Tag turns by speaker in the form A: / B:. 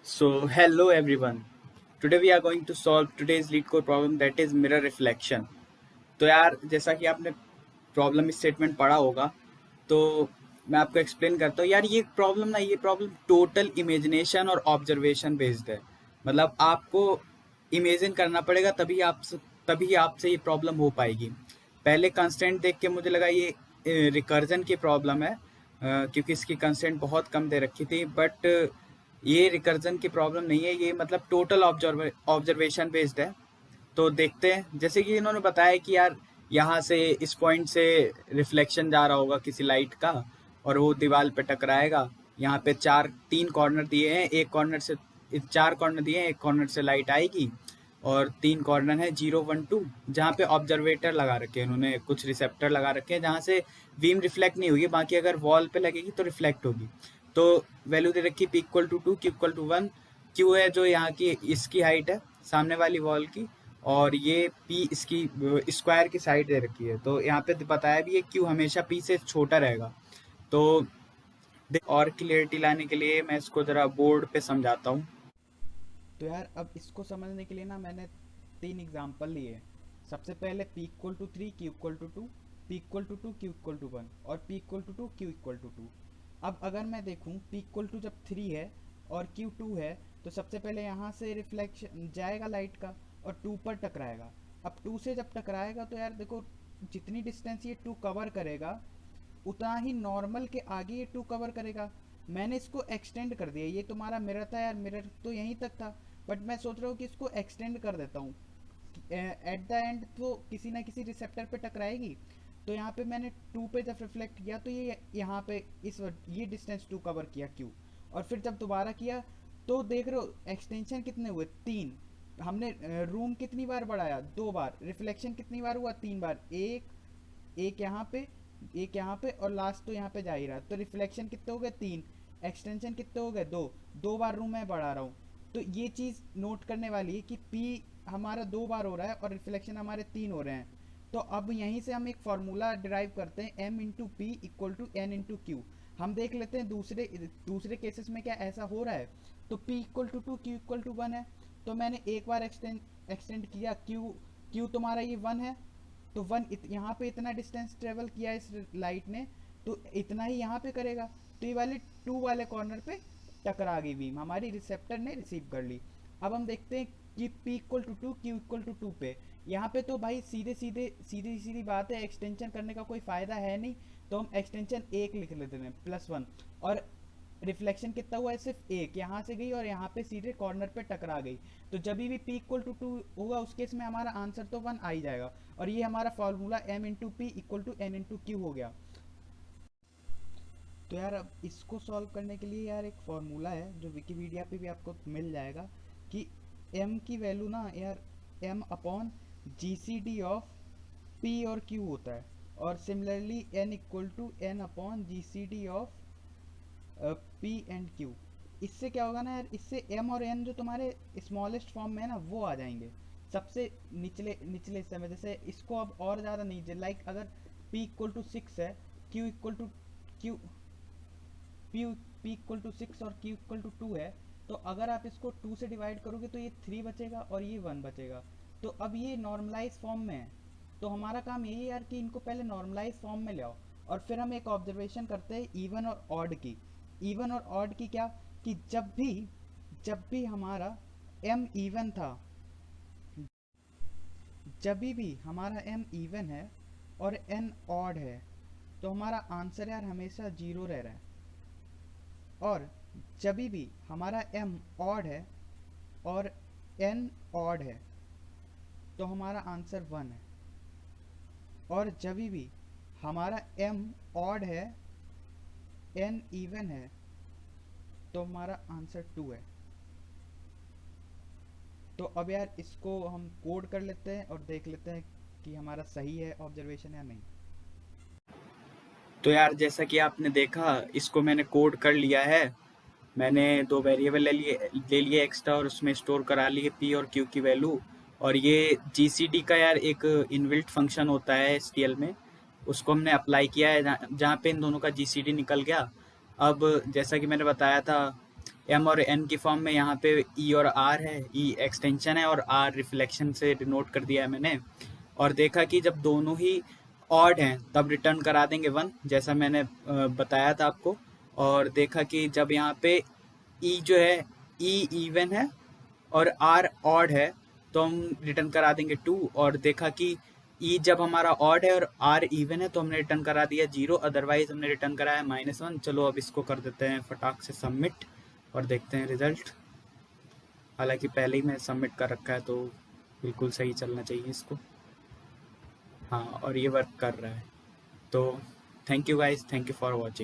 A: So, hello everyone. Today we are going to solve today's lead code problem, that is mirror reflection. तो यार जैसा कि आपने problem statement पढ़ा होगा, तो मैं आपको एक्सप्लेन करता हूँ। यार ये प्रॉब्लम टोटल इमेजिनेशन और ऑब्जर्वेशन बेस्ड है। मतलब आपको इमेजिन करना पड़ेगा, तभी आपसे ये प्रॉब्लम हो पाएगी। पहले कंस्ट्रेंट देख के मुझे लगा ये रिकर्जन की प्रॉब्लम है, क्योंकि इसकी कंस्ट्रेंट बहुत कम दे रखी थी। बट ये रिकर्जन की प्रॉब्लम नहीं है, ये मतलब टोटल ऑब्जर्वेशन बेस्ड है। तो देखते हैं, जैसे कि इन्होंने बताया कि यार यहाँ से इस पॉइंट से रिफ्लेक्शन जा रहा होगा किसी लाइट का, और वो दीवार पे टकराएगा। यहाँ पे तीन कॉर्नर दिए हैं, एक कॉर्नर से चार कॉर्नर दिए हैं, एक कॉर्नर से लाइट आएगी, और तीन कॉर्नर है 0 1 2, जहाँ पे ऑब्जर्वेटर लगा रखे हैं उन्होंने, कुछ रिसेप्टर लगा रखे हैं जहाँ से बीम रिफ्लेक्ट नहीं होगी, बाकी अगर वॉल पे लगेगी तो रिफ्लेक्ट होगी। तो वैल्यू दे रखी p equal to 2, q equal to 1। q है जो यहाँ की इसकी हाइट है सामने वाली वॉल की, और ये p इसकी स्क्वायर की साइड दे रखी है। तो यहाँ पे बताया भी है q हमेशा p से छोटा रहेगा। तो और क्लियरिटी लाने के लिए मैं इसको जरा बोर्ड पे समझाता हूँ। तो यार अब इसको समझने के लिए ना मैंने तीन एग्जांपल लिए। सबसे पहले p equal to 3, q equal to 2, p equal to 2, q equal to 1, और p equal to 2, q equal to 2। अब अगर मैं देखूं p इक्वल टू जब 3 है और q 2 है, तो सबसे पहले यहाँ से रिफ्लेक्शन जाएगा लाइट का और 2 पर टकराएगा। अब 2 से जब टकराएगा तो यार देखो, जितनी डिस्टेंस ये 2 कवर करेगा उतना ही नॉर्मल के आगे ये 2 कवर करेगा। मैंने इसको एक्सटेंड कर दिया। ये तुम्हारा मिरर था यार, मिरर तो यहीं तक था, बट मैं सोच रहा हूँ कि इसको एक्सटेंड कर देता हूँ। एट द एंड तो किसी ना किसी रिसेप्टर पे टकराएगी। तो यहाँ पे मैंने 2 पे जब रिफ्लेक्ट किया तो ये यहाँ पे ये डिस्टेंस 2 कवर किया क्यू, और फिर जब दोबारा किया तो देख रहे हो एक्सटेंशन कितने हुए, 3। हमने रूम कितनी बार बढ़ाया, 2 बार। रिफ्लेक्शन कितनी बार हुआ, 3 बार। एक यहाँ पे, एक यहाँ पे, और लास्ट तो यहाँ पे जा ही रहा। तो रिफ्लेक्शन कितने हो गए, 3। एक्सटेंशन कितने हो गए, 2 बार रूम मैं बढ़ा रहा हूँ। तो ये चीज़ नोट करने वाली है कि P हमारा 2 बार हो रहा है और रिफ्लेक्शन हमारे 3 हो रहे हैं। तो अब यहीं से हम एक फार्मूला डिराइव करते हैं, m into P equal to N into Q. हम देख लेते हैं दूसरे केसेस में क्या ऐसा हो रहा है। तो p equal to 2, q equal to 1 है। तो मैंने एक बार एक्सटेंड किया, q तुम्हारा ये 1 है, तो यहाँ पे इतना डिस्टेंस ट्रेवल किया इस लाइट ने, तो इतना ही यहाँ पे करेगा। तो ये वाले 2 वाले कॉर्नर पे टकरा गई बीम, हमारी रिसेप्टर ने रिसीव कर ली। अब हम देखते हैं कि p equal to 2, q equal to 2 पे। यहाँ पे तो भाई सीधी बात है, एक्सटेंशन करने का कोई फ़ायदा है नहीं। तो हम एक्सटेंशन 1 लिख लेते हैं, +1। और रिफ्लेक्शन कितना हुआ है, सिर्फ 1, यहाँ से गई और यहाँ पे सीधे कॉर्नर पे टकरा गई। तो जब भी p इक्वल टू 2 होगा उस केस में हमारा आंसर तो 1 आ ही जाएगा। और ये हमारा formula m into P equal to N into Q हो गया। तो यार अब इसको सॉल्व करने के लिए यार एक फार्मूला है जो विकीपीडिया पे भी आपको मिल जाएगा, कि m की वैल्यू ना यार m upon G C D of p और q होता है, और similarly n equal to n upon G C D of p and q। इससे क्या होगा ना यार, इससे m और n जो तुम्हारे स्मॉलेस्ट फॉर्म में है ना वो आ जाएंगे सबसे निचले निचले हिस्से में। जैसे इसको अब और ज़्यादा नहीं, लाइक अगर p इक्वल टू 6 है, q equal to q p equal to 6 और q इक्वल टू 2 है, तो अगर आप इसको 2 से डिवाइड करोगे तो ये 3 बचेगा और ये 1 बचेगा। तो अब ये नॉर्मलाइज फॉर्म में है। तो हमारा काम यही है यार कि इनको पहले नॉर्मलाइज फॉर्म में ले आओ, और फिर हम एक ऑब्जर्वेशन करते हैं इवन और ऑड की। इवन और ऑड की क्या, कि जब भी हमारा m इवन था, जब भी हमारा m इवन है और n ऑड है, तो हमारा आंसर यार हमेशा 0 रह रहा है। और जब भी हमारा m ऑड है और n ऑड है, तो हमारा आंसर 1 है। और जब भी हमारा m ऑड है, n इवन है, तो हमारा आंसर 2 है। तो अब यार इसको हम कोड कर लेते हैं और देख लेते हैं कि हमारा सही है ऑब्जर्वेशन या नहीं। तो यार जैसा कि आपने देखा, इसको मैंने कोड कर लिया है। मैंने 2 वेरिएबल ले लिए एक्स्ट्रा, और उसमें स्टोर करा लिए p और q की वैल्यू। और ये जीसीडी का यार एक इनबिल्ट फंक्शन होता है एसटीएल में, उसको हमने अप्लाई किया है जहाँ पे इन दोनों का जीसीडी निकल गया। अब जैसा कि मैंने बताया था एम और एन की फॉर्म में यहाँ पे ई और आर है, ई एक्सटेंशन है और आर रिफ्लेक्शन से डिनोट कर दिया है मैंने। और देखा कि जब दोनों ही ऑड हैं तब रिटर्न करा देंगे 1, जैसा मैंने बताया था आपको। और देखा कि जब यहाँ पे ई जो है ई इवन है और आर ऑड है तो हम रिटर्न करा देंगे 2। और देखा कि ई जब हमारा ऑड है और आर इवन है तो हमने रिटर्न करा दिया 0, अदरवाइज हमने रिटर्न कराया -1। चलो अब इसको कर देते हैं फटाक से सबमिट और देखते हैं रिजल्ट। हालांकि पहले ही मैं सबमिट कर रखा है तो बिल्कुल सही चलना चाहिए इसको। हाँ, और ये वर्क कर रहा है। तो thank you guys, thank you for watching.